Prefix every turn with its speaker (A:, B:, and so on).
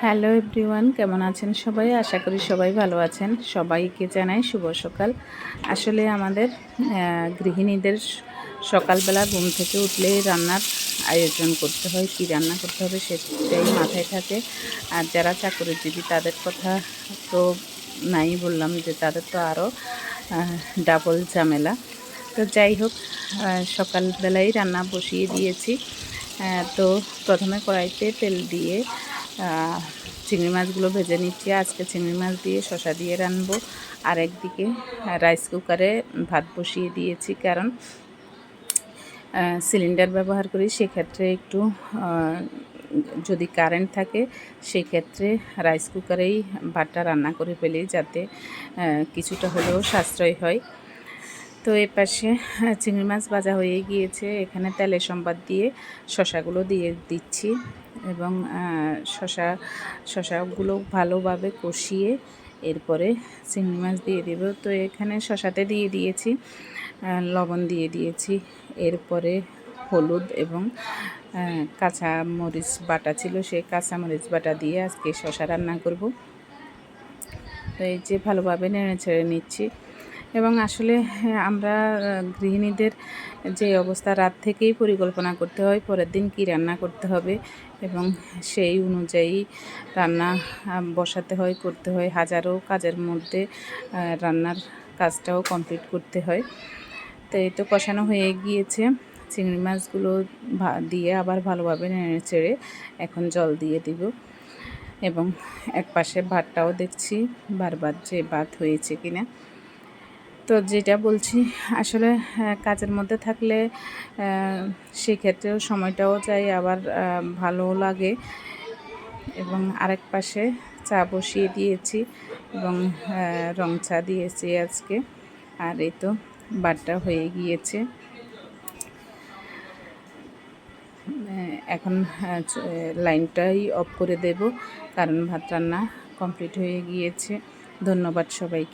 A: Hello everyone, কেমন আছেন সবাই? আশা করি সবাই ভালো আছেন। সবাইকে জানাই শুভ সকাল। আসলে আমাদের গৃহিণীদের সকালবেলা ঘুম থেকে উঠলেই রান্নার আয়োজন করতে হয়, কী রান্না করতে হবে সেটাই মাথায় থাকে। আর যারা চাকরিজীবী তাদের কথা তো নাই বললাম, যে তাদের তো আরও ডাবল ঝামেলা। তো যাই হোক, সকালবেলাই রান্না বসিয়ে দিয়েছি। তো প্রথমে কড়াইতে তেল দিয়ে চিংড়ি মাছগুলো ভেজে নিচ্ছি। আজকে চিংড়ি মাছ দিয়ে শসা দিয়ে রানবো। আর একদিকে রাইস কুকারে ভাত বসিয়ে দিয়েছি, কারণ সিলিন্ডার ব্যবহার করি, সেক্ষেত্রে একটু যদি কারেন্ট থাকে সেক্ষেত্রে রাইস কুকারেই ভাতটা রান্না করে ফেলি, যাতে কিছুটা হলেও সাশ্রয় হয়। তো এ পাশে চিংড়ি মাছ ভাজা হয়ে গিয়েছে। এখানে তেলের সম্বাদ দিয়ে শসাগুলো দিয়ে দিচ্ছি, এবং শসাগুলো ভালোভাবে কষিয়ে এরপরে চিংড়ি মাছ দিয়ে দেব। তো এখানে শসাতে দিয়ে দিয়েছি লবণ, দিয়ে দিয়েছি, এরপরে হলুদ এবং কাঁচা মরিচ বাটা ছিল, সেই কাঁচা মরিচ বাটা দিয়ে আজকে শসা রান্না করব। তো এই যে ভালোভাবে নেড়ে ছেড়ে নিচ্ছি। এবং আসলে আমরা গৃহিণীদের যে অবস্থা, রাত থেকেই পরিকল্পনা করতে হয় পরের দিন কী রান্না করতে হবে, এবং সেই অনুযায়ী রান্না বসাতে হয়, করতে হয়। হাজারো কাজের মধ্যে রান্নার কাজটাও কমপ্লিট করতে হয়। তো এই তো কষানো হয়ে গিয়েছে। চিংড়ি মাছগুলো দিয়ে আবার ভালোভাবে নেড়ে চেড়ে এখন জল দিয়ে দিব, এবং এক পাশে ভাতটাও দেখছি বারবার যে ভাত হয়েছে কিনা। তো যেটা বলছি, আসলে কাজের মধ্যে থাকলে সেক্ষেত্রেও সময়টাও যায়, আবার ভালো লাগে। এবং আরেক পাশে চা বসিয়ে দিয়েছি, এবং রং চা দিয়েছি আজকে। আর এই তো ভাতটা হয়ে গিয়েছে। এখন লাইনটাই অফ করে দেব, কারণ ভাত রান্না কমপ্লিট হয়ে গিয়েছে। ধন্যবাদ সবাইকে।